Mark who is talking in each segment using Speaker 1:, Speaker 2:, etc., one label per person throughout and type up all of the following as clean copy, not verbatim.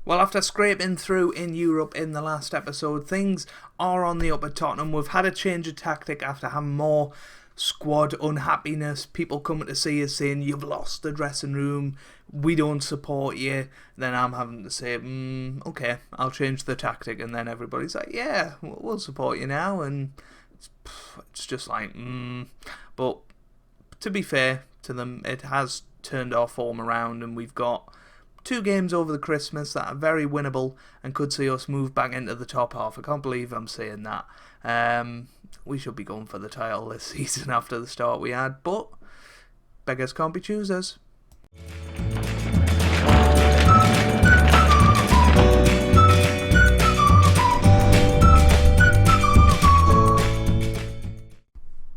Speaker 1: Well, after scraping through in Europe in the last episode, things are on the up at Tottenham. We've had a change of tactic after having more squad unhappiness, people coming to see us saying, you've lost the dressing room, we don't support you. Then I'm having to say, okay, I'll change the tactic. And then everybody's like, yeah, we'll support you now. And it's just like, But to be fair to them, it has turned our form around, and we've got 2 games over the Christmas that are very winnable and could see us move back into the top half. I can't believe I'm saying that. We should be going for the title this season after the start we had, but beggars can't be choosers.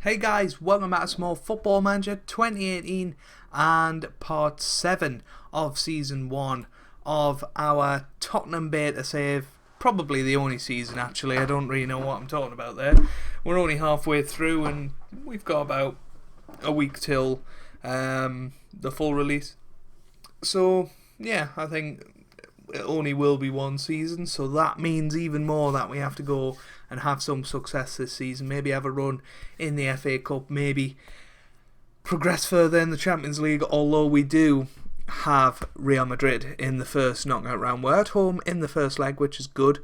Speaker 1: Hey guys, welcome back to Small Football Manager 2018 and part 7 of season 1 of our Tottenham Beta Save. Probably the only season actually, I don't really know what I'm talking about there. We're only halfway through and we've got about a week till the full release. So yeah, I think it only will be one season, so that means even more that we have to go and have some success this season. Maybe have a run in the FA Cup, maybe progress further in the Champions League, although we do have Real Madrid in the first knockout round. We're at home in the first leg, which is good.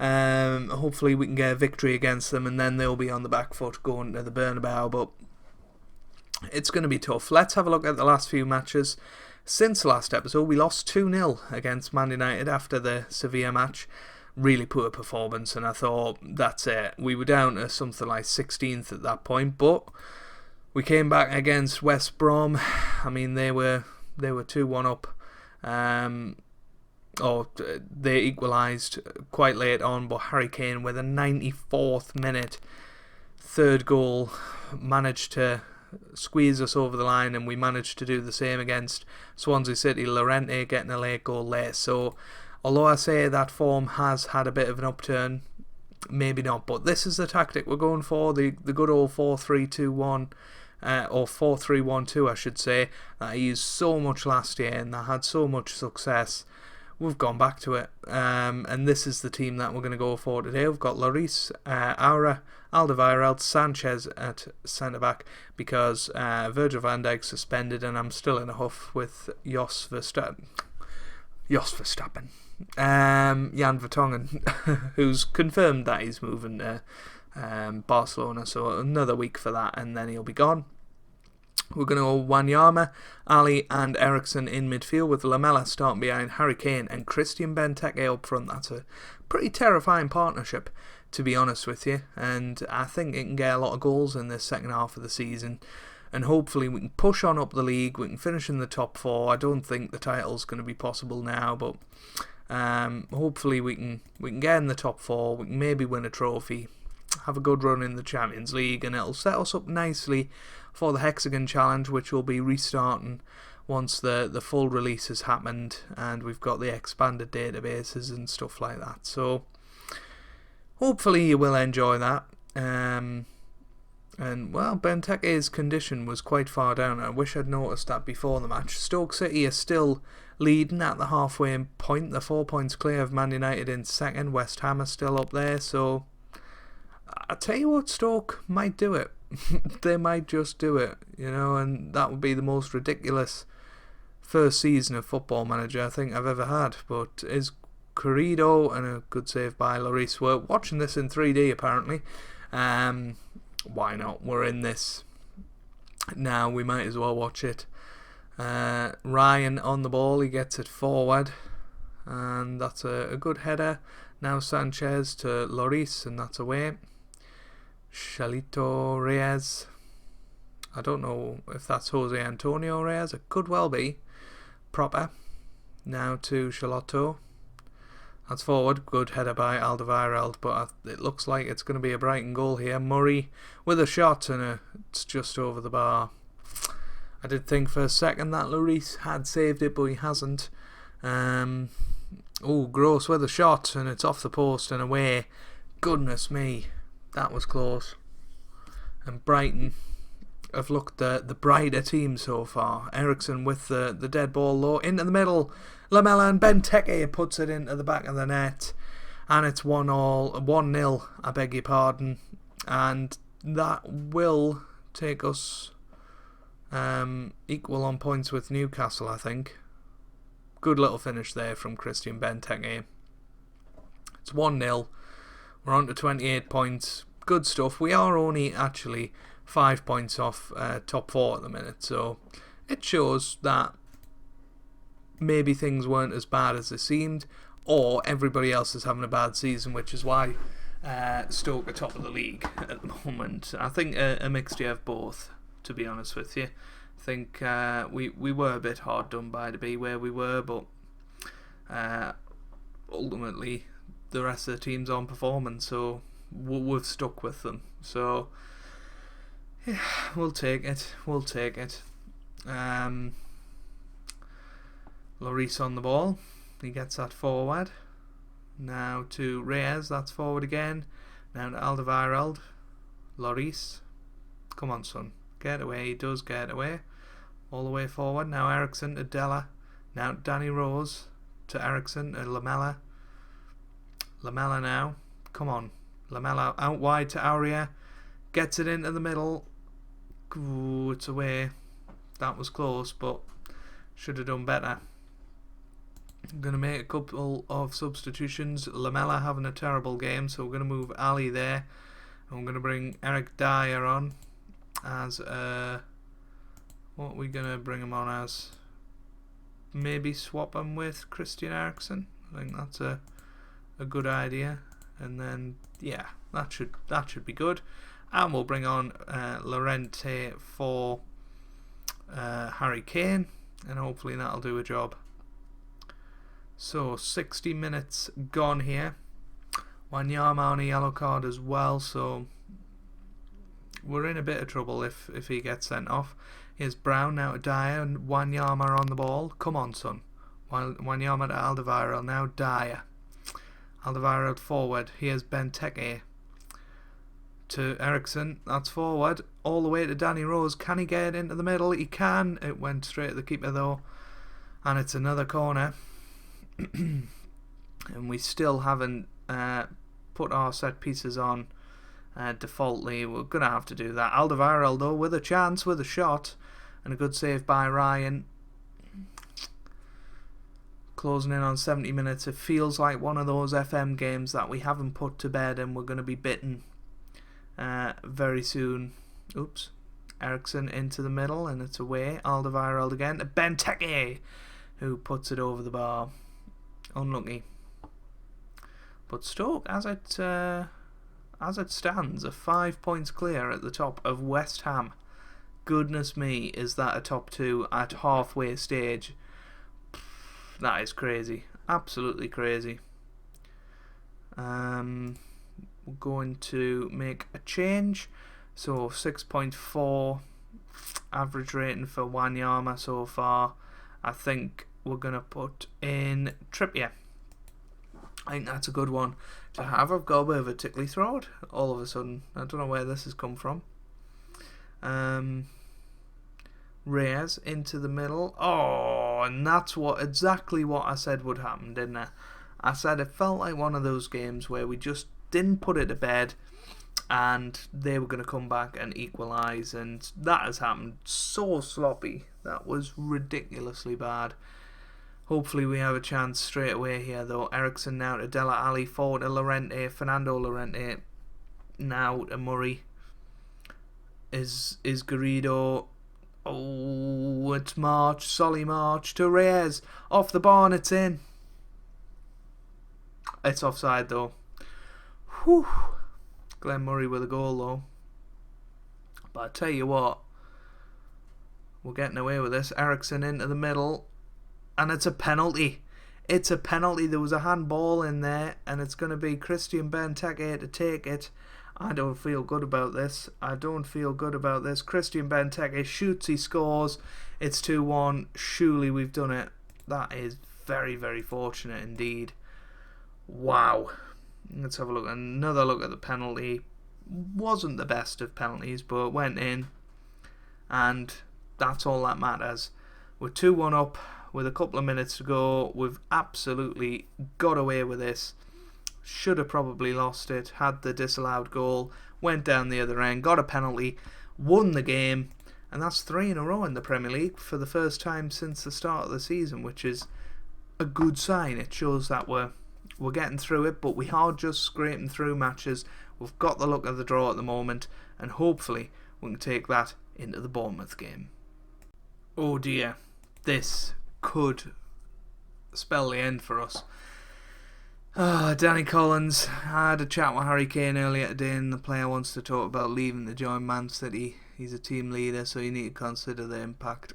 Speaker 1: Hopefully we can get a victory against them, and then they'll be on the back foot going to the Bernabeu, but it's going to be tough. Let's have a look at the last few matches. Since the last episode, we lost 2-0 against Man United after the Sevilla match. Really poor performance, and I thought, that's it. We were down to something like 16th at that point, but we came back against West Brom. I mean, they were 2-1 up. They equalised quite late on, but Harry Kane with a 94th minute third goal managed to squeeze us over the line, and we managed to do the same against Swansea City. Llorente getting a late goal late. So although I say that form has had a bit of an upturn, maybe not, but this is the tactic we're going for, the good old 4-3-2-1. Or 4-3-1-2 I should say, that I used so much last year and that had so much success. We've gone back to it, and this is the team that we're going to go for today. We've got Lloris, Aura, Alderweireld, Sanchez at centre-back because Virgil van Dijk suspended, and I'm still in a huff with Jos Verstappen. Jan Vertonghen, who's confirmed that he's moving to Barcelona, so another week for that and then he'll be gone. We're going to go Wanyama, Ali and Eriksen in midfield with Lamela starting behind Harry Kane and Christian Benteke up front. That's a pretty terrifying partnership, to be honest with you, and I think it can get a lot of goals in this second half of the season, and hopefully we can push on up the league, we can finish in the top 4. I don't think the title's going to be possible now, but hopefully we can get in the top 4, we can maybe win a trophy, have a good run in the Champions League, and it'll set us up nicely for the Hexagon Challenge, which will be restarting once the full release has happened and we've got the expanded databases and stuff like that. So hopefully you will enjoy that. And well, Benteke's condition was quite far down. I wish I'd noticed that before the match. Stoke City are still leading at the halfway point. They're 4 points clear of Man United in second. West Ham are still up there, so I tell you what, Stoke might do it. They might just do it, and that would be the most ridiculous first season of Football Manager I think I've ever had. But is Corrido and a good save by Lloris. We're watching this in 3D apparently. Why not? We're in this now, we might as well watch it. Ryan on the ball, he gets it forward, and that's a good header. Now Sanchez to Lloris, and that's away. Chalito Reyes. I don't know if that's Jose Antonio Reyes. It could well be. Proper. Now to Chalito. That's forward. Good header by Alderweireld, but it looks like it's going to be a Brighton goal here. Murray with a shot, and it's just over the bar. I did think for a second that Lloris had saved it, but he hasn't. Gross with a shot, and it's off the post and away. Goodness me, that was close. And Brighton have looked the brighter team so far. Eriksen with the dead ball low into the middle, Lamela, and Benteke puts it into the back of the net, and it's 1-0, I beg your pardon, and that will take us equal on points with Newcastle, I think. Good little finish there from Christian Benteke. It's 1-0. We're on to 28 points. Good stuff. We are only actually 5 points off top 4 at the minute, so it shows that maybe things weren't as bad as they seemed, or everybody else is having a bad season, which is why Stoke are top of the league at the moment. I think a mixture of both, to be honest with you. I think we were a bit hard done by to be where we were, but ultimately the rest of the teams aren't performing, so we've stuck with them. So yeah, we'll take it. Lloris on the ball. He gets that forward. Now to Reyes. That's forward again. Now to Alderweireld. Lloris. Come on, son. Get away. He does get away. All the way forward. Now Ericsson to Della. Now Danny Rose to Ericsson to Lamela. Lamela now. Come on. Lamela out wide to Aurier. Gets it into the middle. Ooh, it's away. That was close, but should have done better. I'm going to make a couple of substitutions. Lamela having a terrible game, so we're going to move Ali there. And we're going to bring Eric Dyer on as what are we going to bring him on as? Maybe swap him with Christian Eriksen. I think that's a good idea. And then yeah, that should be good. And we'll bring on Llorente for Harry Kane, and hopefully that'll do a job. So 60 minutes gone here. Wanyama on a yellow card as well, so we're in a bit of trouble if he gets sent off. Here's Brown now to Dyer, and Wanyama on the ball. Come on, son. Wanyama to Alderweireld, now Dyer. Alderweireld forward. Here's Benteke to Ericsson. That's forward. All the way to Danny Rose. Can he get it into the middle? He can. It went straight to the keeper though. And it's another corner. And we still haven't put our set pieces on defaultly. We're going to have to do that. Alderweireld though with a chance, with a shot. And a good save by Ryan. Closing in on 70 minutes. It feels like one of those FM games that we haven't put to bed and we're going to be bitten very soon. Oops. Ericsson into the middle and it's away. Alderweireld again to Benteke, who puts it over the bar. Unlucky. But Stoke, as it stands, are 5 points clear at the top of West Ham. Goodness me, is that a top 2 at halfway stage? That is crazy. Absolutely crazy. We're going to make a change. So 6.4 average rating for Wanyama so far. I think we're going to put in Trippier. I think that's a good one to have. I've got a bit of a tickly throat all of a sudden. I don't know where this has come from. Reyes into the middle. Oh, and that's exactly what I said would happen, didn't I? I said it felt like one of those games where we just didn't put it to bed and they were going to come back and equalise, and that has happened. So sloppy. That was ridiculously bad. Hopefully we have a chance straight away here though. Ericsson now to Dele Alli, forward to Llorente, Fernando Llorente now to Murray. Is Garrido. Oh, it's March, Solly March to Reyes, off the bar and it's in. It's offside though. Whew. Glenn Murray with a goal though. But I tell you what, we're getting away with this. Ericsson into the middle, and it's a penalty. It's a penalty. There was a handball in there, and it's going to be Christian Benteke to take it. I don't feel good about this. Christian Benteke shoots, he scores. It's 2-1. Surely we've done it. That is very, very fortunate indeed. Wow. Let's have a look. Another look at the penalty. Wasn't the best of penalties, but went in. And that's all that matters. We're 2-1 up. with a couple of minutes to go. We've absolutely got away with this. Should have probably lost it, had the disallowed goal, went down the other end, got a penalty, won the game, and that's 3 in a row in the Premier League for the first time since the start of the season, which is a good sign. It shows that we're getting through it, but we are just scraping through matches. We've got the luck of the draw at the moment, and hopefully we can take that into the Bournemouth game. Oh dear, this could spell the end for us. Danny Collins. I had a chat with Harry Kane earlier today, and the player wants to talk about leaving to join Man City. He's a team leader, so you need to consider the impact.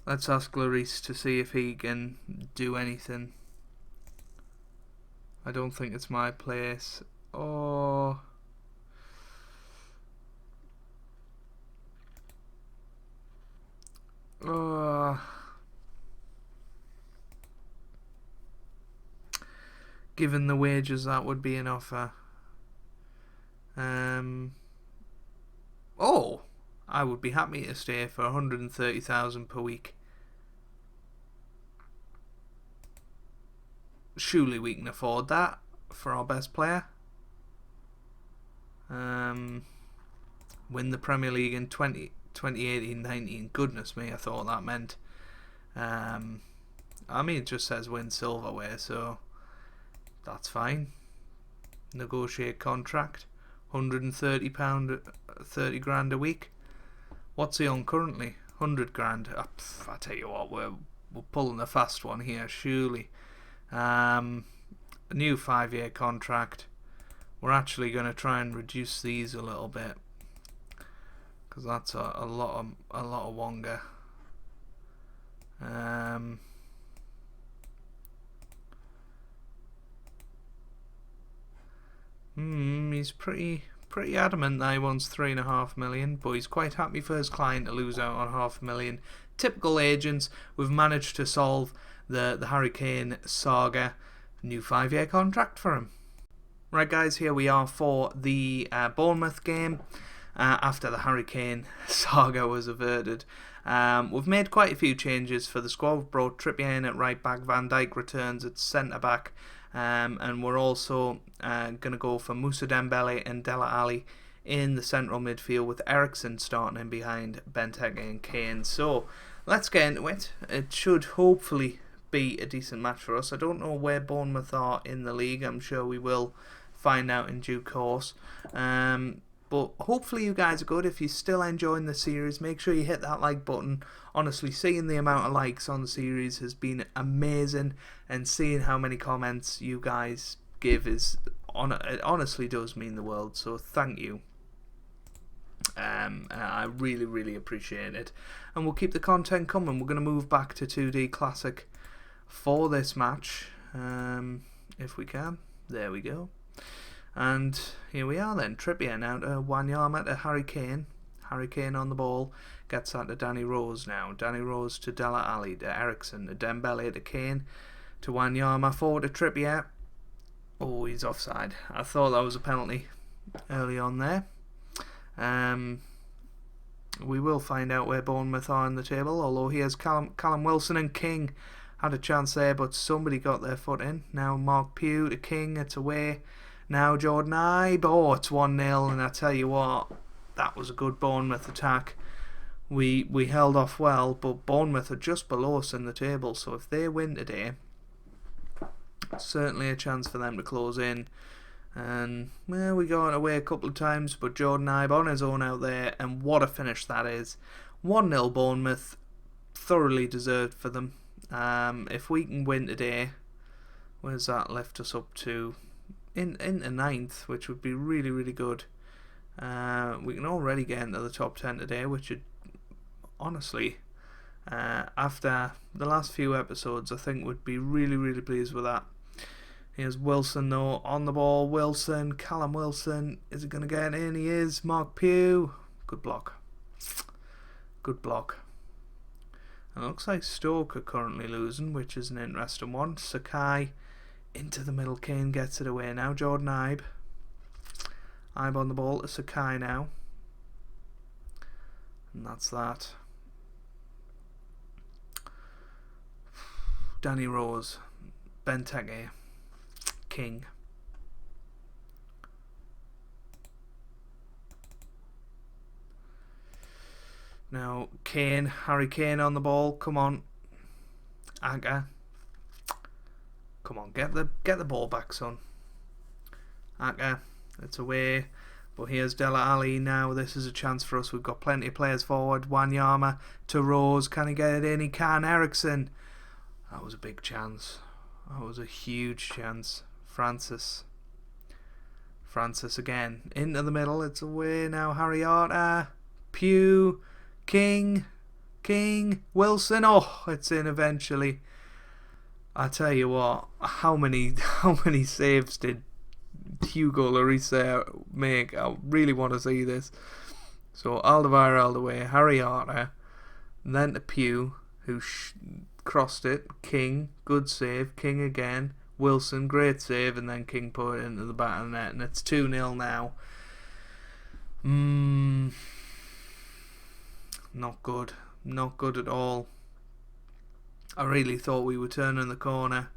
Speaker 1: Let's ask Lloris to see if he can do anything. I don't think it's my place. Given the wages, that would be an offer. I would be happy to stay for 130,000 per week. Surely we can afford that for our best player. Win the Premier League in 2018-19. Goodness me, I thought that meant. I mean, it just says win silverware, so that's fine. Negotiate contract. £130, 30 grand a week. What's he on currently? 100 grand. I tell you what, we're pulling a fast one here, surely. A new 5-year contract. We're actually going to try and reduce these a little bit, because that's a lot of wonga. He's pretty adamant that he wants 3.5 million, but he's quite happy for his client to lose out on 500,000. Typical agents. We've managed to solve the Harry Kane saga. New 5-year contract for him. Right guys, here we are for the Bournemouth game. After the Harry Kane saga was averted. We've made quite a few changes for the squad. We've brought Trippier in at right back, Van Dijk returns at centre back, and we're also going to go for Moussa Dembele and Dele Alli in the central midfield, with Eriksen starting in behind Benteke and Kane. So let's get into it. It should hopefully be a decent match for us. I don't know where Bournemouth are in the league. I'm sure we will find out in due course. But hopefully you guys are good. If you're still enjoying the series, make sure you hit that like button. Honestly, seeing the amount of likes on the series has been amazing, and seeing how many comments you guys give it honestly does mean the world. So thank you. I really appreciate it, and we'll keep the content coming. We're going to move back to 2D Classic for this match, if we can. There we go. And here we are then. Trippier now to Wanyama to Harry Kane. Harry Kane on the ball. Gets that to Danny Rose now. Danny Rose to Dele Alli to Eriksen to Dembele to Kane to Wanyama. Forward to Trippier. Oh, he's offside. I thought that was a penalty early on there. We will find out where Bournemouth are in the table, although here's Callum Wilson and King. Had a chance there, but somebody got their foot in. Now Mark Pugh to King. It's away. Now Jordan Ibe. Oh, it's 1-0, and I tell you what, that was a good Bournemouth attack. We held off well, but Bournemouth are just below us in the table, so if they win today, certainly a chance for them to close in. And well, we got away a couple of times, but Jordan Ibe on his own out there, and what a finish that is. 1-0 Bournemouth, thoroughly deserved for them. If we can win today, where's that lift us up to? Into 9th, which would be really good. We can already get into the top 10 today, which would, honestly, after the last few episodes, I think would be really pleased with that. Here's Wilson though, on the ball. Wilson, Callum Wilson, is he going to get in? He is. Mark Pugh, good block. Good block. And it looks like Stoke are currently losing, which is an interesting one. Sakai into the middle. Kane gets it away now. Jordan Ibe. Ibe on the ball to Sakai now. And that's that. Danny Rose, Benteke, King. Now Kane, Harry Kane on the ball. Come on, Aga. Come on, get the ball back, son. Aga, it's away. But here's Dele Alli now. This is a chance for us. We've got plenty of players forward. Wanyama to Rose. Can he get it in? He can. Ericsson. That was a big chance. That was a huge chance. Francis again. Into the middle. It's away now. Harriota. Pugh. King. Wilson. Oh, it's in eventually. I tell you what. How many saves did Hugo Lloris make? I really want to see this. So Alderweireld away, Harriota, then to Pugh, who crossed it. King, good save. King again. Wilson, great save, and then King put it into the back of the net, and it's 2-0 now. Not good at all. I really thought we were turning the corner.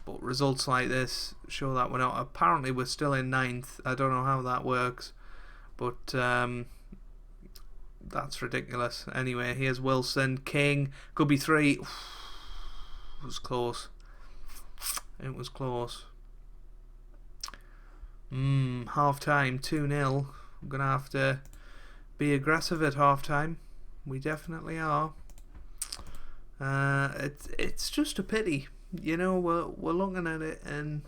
Speaker 1: But results like this show that we're not. Apparently we're still in 9th. I don't know how that works. But that's ridiculous. Anyway, here's Wilson. King. Could be 3. It was close. It was close. Half time. 2-0. I'm going to have to be aggressive at half time. We definitely are. It's just a pity. You know, we're looking at it, and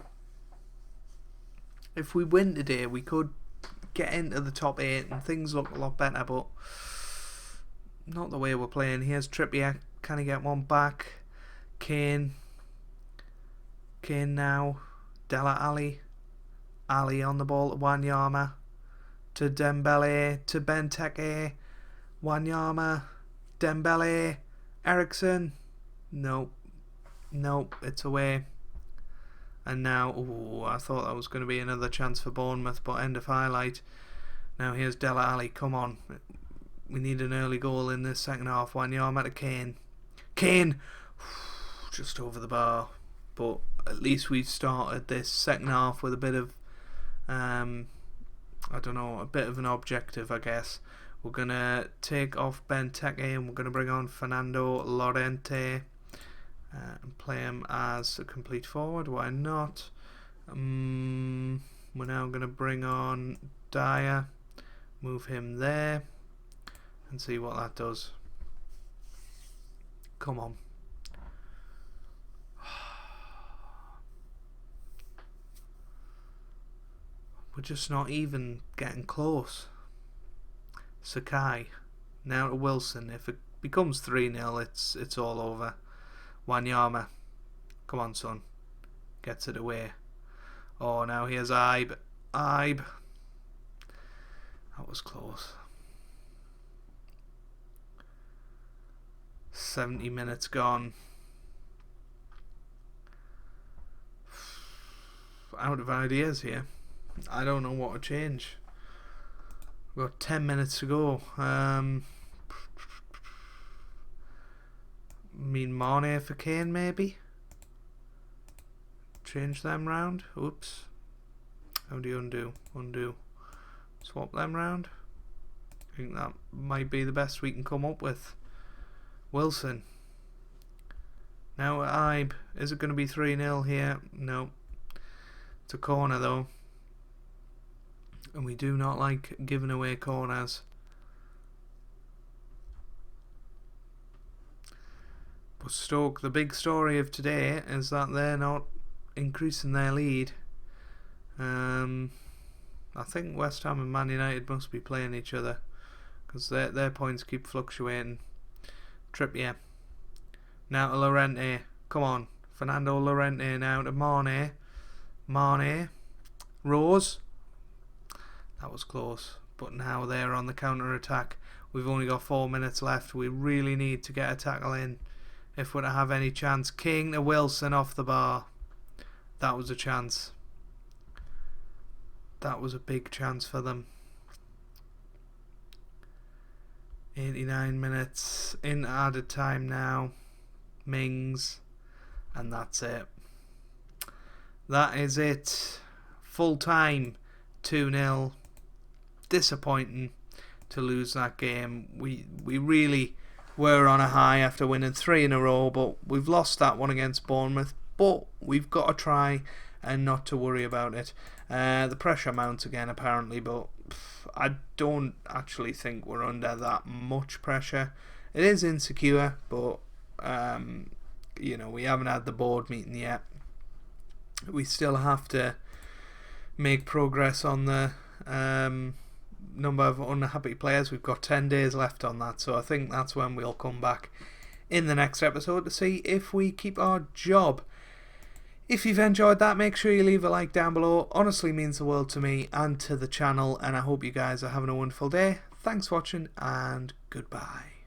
Speaker 1: if we win today, we could get into the top 8 and things look a lot better, but not the way we're playing. Here's Trippier. Can he get one back? Kane now. Dele Alli. Ali on the ball to Wanyama. To Dembele. To Benteke. Wanyama. Dembele. Ericsson. Nope, it's away. And now, I thought that was going to be another chance for Bournemouth, but end of highlight. Now here's Dele Alli. Come on. We need an early goal in this second half. Wanyama to Kane. Just over the bar. But at least we've started this second half with a bit of, a bit of an objective, I guess. We're going to take off Benteke and we're going to bring on Fernando Llorente. And play him as a complete forward. Why not? We're now going to bring on Dyer, move him there, and see what that does. Come on. We're just not even getting close. Sakai now to Wilson. If it becomes 3-0, it's all over. Wanyama, come on, son, gets it away. Oh, now here's Ibe. That was close. 70 minutes gone. Out of ideas here. I don't know what to change. We've got 10 minutes to go. Mane for Kane, maybe? Change them round. Oops. How do you undo? Swap them round. I think that might be the best we can come up with. Wilson. Now Ibe. Is it going to be 3-0 here? No. It's a corner though. And we do not like giving away corners. But Stoke, the big story of today is that they're not increasing their lead. I think West Ham and Man United must be playing each other because their points keep fluctuating. Trippier. Now to Llorente. Come on. Fernando Llorente now to Mane. Rose. That was close. But now they're on the counter-attack. We've only got 4 minutes left. We really need to get a tackle in if we're to have any chance. King to Wilson off the bar. That was a chance. That was a big chance for them. 89 minutes in added time now. Mings. and that's it. That is it. Full time, 2-0. Disappointing to lose that game. We really were on a high after winning 3 in a row, but we've lost that one against Bournemouth. But we've got to try and not to worry about it. The pressure mounts again apparently, but I don't actually think we're under that much pressure. It is insecure, but you know, we haven't had the board meeting yet. We still have to make progress on the number of unhappy players. We've got 10 days left on that, so I think that's when we'll come back in the next episode to see if we keep our job. If you've enjoyed that, make sure you leave a like down below. Honestly means the world to me and to the channel, and I hope you guys are having a wonderful day. Thanks for watching, and goodbye.